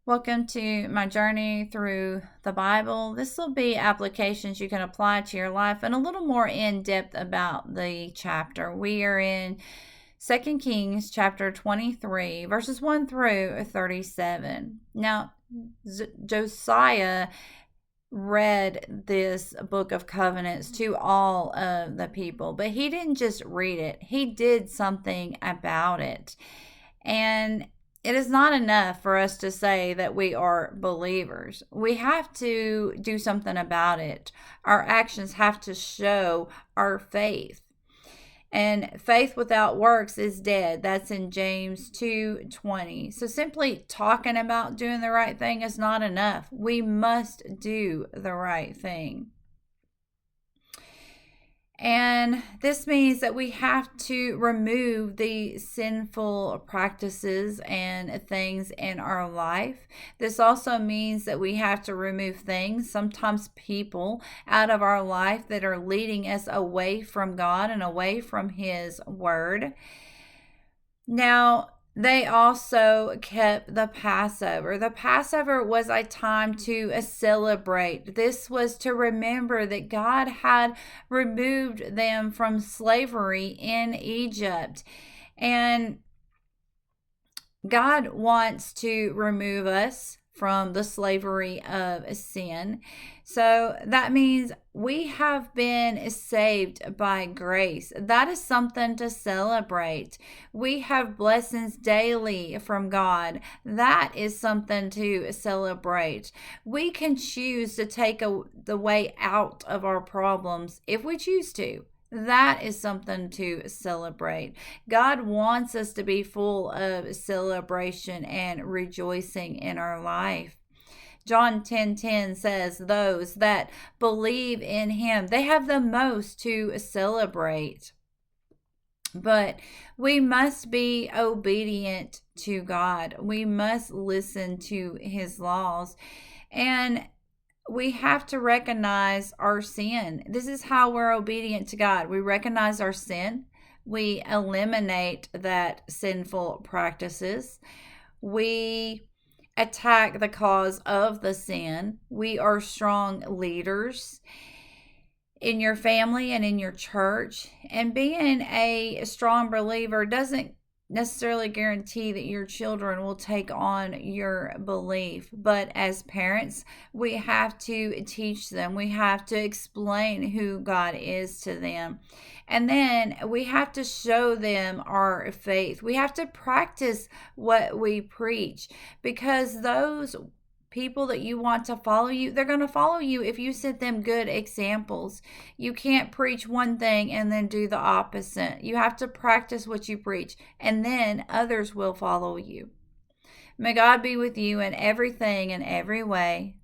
Welcome to my journey through the Bible. This will be applications you can apply to your life and a little more in depth about the chapter. We are in 2 Kings chapter 23, verses 1 through 37. Now, Josiah read this book of covenants to all of the people, but he didn't just read it, he did something about it. And it is not enough for us to say that we are believers. We have to do something about it. Our actions have to show our faith. And faith without works is dead. That's in James 2:20. So simply talking about doing the right thing is not enough. We must do the right thing. And this means that we have to remove the sinful practices and things in our life. This also means that we have to remove things, sometimes people, out of our life that are leading us away from God and away from His Word. Now, they also kept the Passover. The Passover was a time to celebrate. This was to remember that God had removed them from slavery in Egypt. And God wants to remove us from the slavery of sin. So that means we have been saved by grace. That is something to celebrate. We have blessings daily from God. That is something to celebrate. We can choose to take the way out of our problems if we choose to. That is something to celebrate. God wants us to be full of celebration and rejoicing in our life. John 10:10 says, those that believe in Him, they have the most to celebrate. But we must be obedient to God. We must listen to His laws. And we have to recognize our sin. This is how we're obedient to God. We recognize our sin. We eliminate that sinful practices. We attack the cause of the sin. We are strong leaders in your family and in your church. And being a strong believer doesn't necessarily guarantee that your children will take on your belief. But as parents, we have to teach them. We have to explain who God is to them. And then we have to show them our faith. We have to practice what we preach, because those people that you want to follow you, they're going to follow you if you set them good examples. You can't preach one thing and then do the opposite. You have to practice what you preach, and then others will follow you. May God be with you in everything and every way.